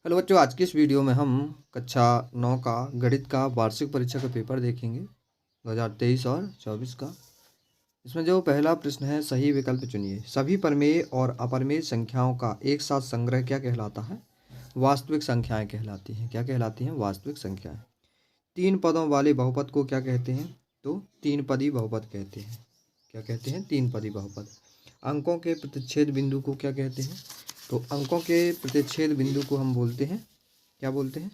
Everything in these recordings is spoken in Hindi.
हेलो बच्चों, आज की इस वीडियो में हम कक्षा 9 का गणित का वार्षिक परीक्षा का पेपर देखेंगे 2023 और 24 का। इसमें जो पहला प्रश्न है, सही विकल्प चुनिए। सभी प्रमेय और अपरमेय संख्याओं का एक साथ संग्रह क्या कहलाता है? वास्तविक संख्याएं कहलाती हैं। क्या कहलाती हैं? वास्तविक संख्याएं। तीन पदों वाले बहुपद को क्या कहते हैं? तो तीन पदी बहुपद कहते हैं। क्या कहते हैं? तीन पदी बहुपद। अंकों के प्रतिच्छेद बिंदु को क्या कहते हैं? तो अंकों के प्रतिच्छेद बिंदु को हम बोलते हैं, क्या बोलते हैं?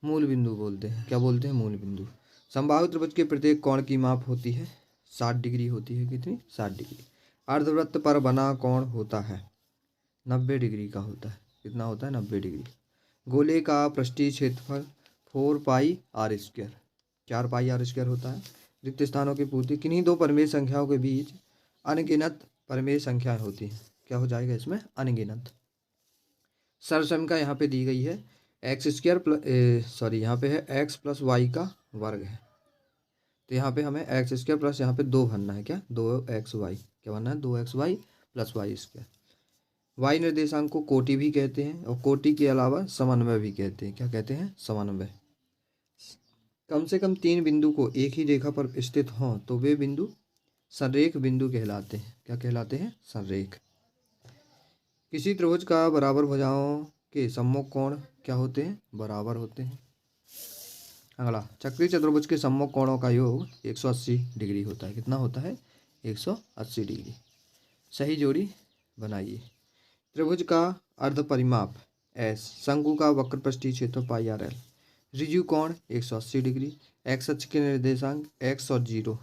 मूल बिंदु बोलते हैं। क्या बोलते हैं? मूल बिंदु। समबाहु त्रिभुज के प्रत्येक कोण की माप होती है 60 डिग्री होती है। कितनी? 60 डिग्री। अर्धवृत्त पर बना कोण होता है 90 डिग्री का होता है। कितना होता है? 90 डिग्री। गोले का पृष्ठीय क्षेत्रफल 4 pi r square, 4 pi r square होता है। रिक्त स्थानों की पूर्ति। किन्हीं दो परिमेय संख्याओं के बीच अनगिनत परिमेय संख्याएं होती हैं। क्या हो जाएगा इसमें? अनगिनत। सरसम यहाँ पे दी गई है एक्स स्क्वायर प्लस यहाँ पे है एक्स प्लस वाई का वर्ग है। तो यहाँ पे हमें एक्स स्क्वायर प्लस यहाँ पे 2 भरना है। क्या? 2xy। क्या भरना है? 2xy plus Y square. Y निर्देशांक को कोटि भी कहते हैं और कोटि के अलावा समन्वय भी कहते हैं। क्या कहते हैं? समन्वय। कम से कम 3 बिंदु को एक ही रेखा पर स्थित हों तो वे बिंदु संरेख बिंदु कहलाते हैं। क्या कहलाते हैं? संरेख। किसी त्रिभुज का बराबर भुजाओं के सम्मुख कोण क्या होते हैं? बराबर होते हैं। अगला, चक्रीय चतुर्भुज के सम्मुख कोणों का योग 180 डिग्री होता है। कितना होता है? 180 डिग्री। सही जोड़ी बनाइए। त्रिभुज का अर्ध परिमाप एस, शंकु का वक्र पृष्ठीय क्षेत्र पाई आर एल, ऋजु कोण 180 डिग्री, एक्स अक्ष के निर्देशांक एक्स और 0।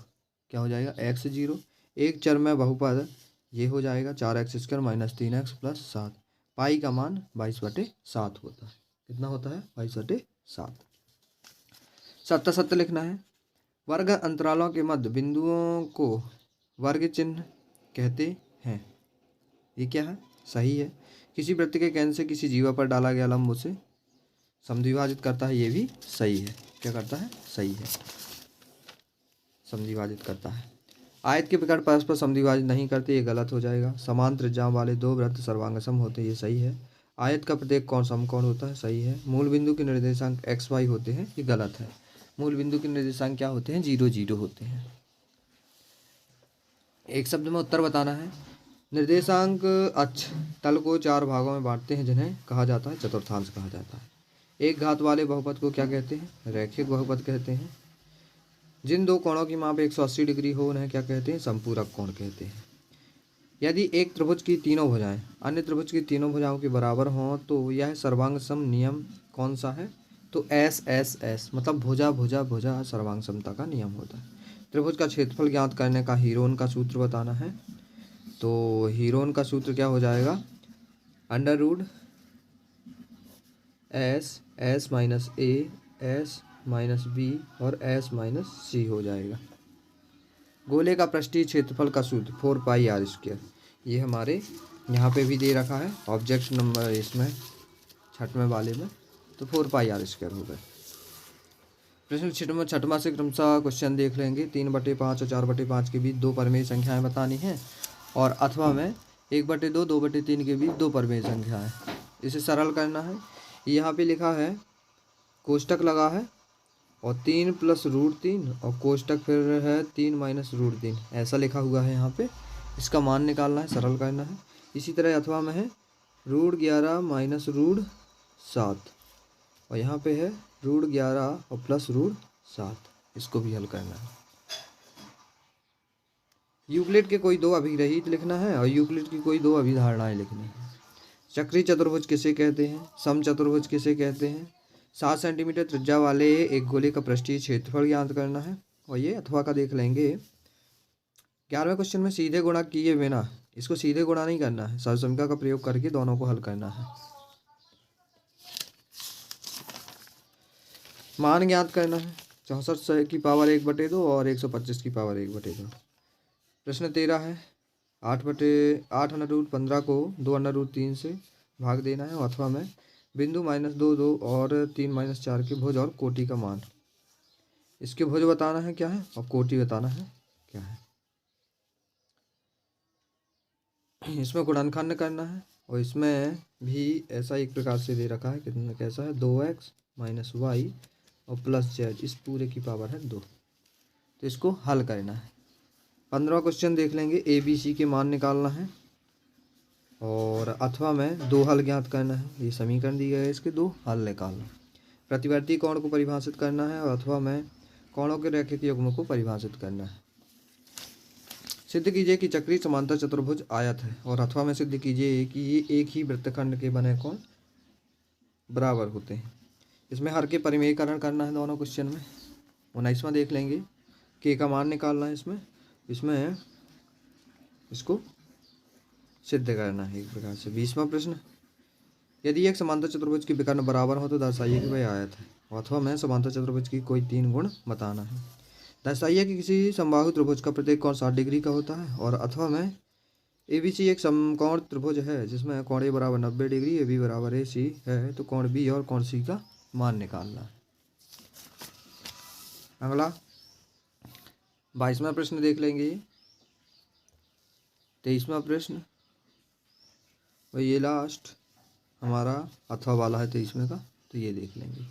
क्या हो जाएगा? एक्स 0। एक चरमय बहुपद ये हो जाएगा 4x square minus 3x plus 7। पाई का मान 22/7 होता है। कितना होता है? 22/7। सत्ता सत्य लिखना है। वर्ग अंतरालों के मध्य बिंदुओं को वर्ग चिन्ह कहते हैं। ये क्या है? सही है। किसी वृत्त के केंद्र से किसी जीवा पर डाला गया लंब उसे समद्विभाजित करता है। ये भी सही है। क्या करता है? सही है, समद्विभाजित करता है। आयत के प्रकार परस्पर समद्विभाजित नहीं करते, ये गलत हो जाएगा। समान त्रिज्याओं वाले दो वृत्त सर्वांगसम होते हैं। ये सही है। आयत का प्रत्येक कोण समकोण होता है। सही है। मूल बिंदु के निर्देशांक एक्स वाई होते हैं। ये गलत है। मूल बिंदु के निर्देशांक क्या होते हैं? 0 0 होते हैं। एक शब्द में उत्तर बताना है। निर्देशांक अक्ष तल को 4 भागों में बांटते हैं जिन्हें कहा जाता है चतुर्थांश कहा जाता है। एक घात वाले बहुपद को क्या कहते हैं? रैखिक बहुपद कहते हैं। जिन दो कोणों की माप 180 डिग्री हो उन्हें क्या कहते हैं? संपूरक कोण कहते हैं। यदि एक त्रिभुज की तीनों भुजाएं अन्य त्रिभुज की तीनों भुजाओं के बराबर हों तो यह सर्वांग सम नियम कौन सा है? तो एस एस एस, मतलब भुजा भुजा भुजा सर्वांग समता का नियम होता है। त्रिभुज का क्षेत्रफल ज्ञात करने का हीरोन का सूत्र बताना है। तो हीरोन का सूत्र क्या हो जाएगा? Under root s s minus a s minus b और एस माइनस सी हो जाएगा। गोले का पृष्ठीय क्षेत्रफल का सूत्र 4 पाई आर स्क्वायर। ये हमारे यहाँ पे भी दे रखा है ऑब्जेक्ट नंबर इसमें छठवें वाले में। तो 4 पाई आर स्क्वायर हो गए। प्रश्न छठवां से क्रमशः क्वेश्चन देख लेंगे। 3/5 और 4/5 के बीच दो परमेय संख्याएं बतानी हैं और अथवा में 1/2 2/3 के बीच दो परमेय संख्याएं। इसे सरल करना है। यहाँ पे लिखा है, कोष्टक लगा है और 3 + √3 और कोष्टक फिर है 3 - √3, ऐसा लिखा हुआ है यहाँ पे। इसका मान निकालना है, सरल करना है। इसी तरह अथवा में है √11 - √7 और यहाँ पे है √11 और प्लस √7। इसको भी हल करना है। यूक्लिड के कोई दो अभिरहित लिखना है और यूक्लिड की कोई दो अभिधारणाएं लिखनी है। चक्रीय चतुर्भुज किसे कहते हैं? समचतुर्भुज किसे कहते हैं? 7 सेंटीमीटर त्रिज्या वाले एक गोले का पृष्ठीय क्षेत्रफल ज्ञात करना है। और ये अथवा का देख लेंगे। 11वें क्वेश्चन में सीधे गुणा किए बिना, इसको सीधे गुणा नहीं करना है, सर्वसमीकरण का प्रयोग करके दोनों को हल करना है। मान ज्ञात करना है। 64 की पावर 1/2 और 125 की पावर 1/2। प्रश्न 13 है। 8/8 √15 को 2 √3 से भाग देना है। अथवा में बिंदु -2 2 और 3 - 4 के भुज और कोटि का मान। इसके भुज बताना है क्या है और कोटि बताना है क्या है। इसमें गुणनखंड करना है। और इसमें भी ऐसा एक प्रकार से दे रखा है, कितना कैसा है, 2x माइनस वाई और प्लस जेड, इस पूरे की पावर है 2। तो इसको हल करना है। 15वां क्वेश्चन देख लेंगे। ए बी सी के मान निकालना है और अथवा में दो हल ज्ञात करना है। ये समीकरण दिए गए, इसके दो हल निकालना। प्रतिवर्ती कोण को परिभाषित करना है और अथवा में कोणों के रैखिक युग्म को परिभाषित करना है। सिद्ध कीजिए कि चक्रीय समांतर चतुर्भुज आयत है और अथवा में सिद्ध कीजिए कि ये एक ही वृत्तखंड के बने कोण बराबर होते हैं। इसमें हर के परिमेयकरण करना है दोनों क्वेश्चन में। 19वां देख लेंगे। के का मान निकालना है इसमें इसको सिद्ध करना है एक प्रकार से। 20वां प्रश्न, यदि एक समांतर चतुर्भुज की विकर्ण बराबर हो तो दर्शाइए कि वह आयत है। अथवा में समांतर चतुर्भुज की कोई 3 गुण बताना है। दर्शाइए कि किसी समबाहु त्रिभुज का प्रत्येक कोण 60 डिग्री का होता है। और अथवा में ABC एक समकोण त्रिभुज है जिसमें कोण A बराबर 90 डिग्री, AB बराबर AC है, तो कोण B और कोण C का मान निकालना है। अगला 22वां प्रश्न देख लेंगे। 23वां प्रश्न और ये लास्ट हमारा अथवा वाला है 23वें का, तो ये देख लेंगे।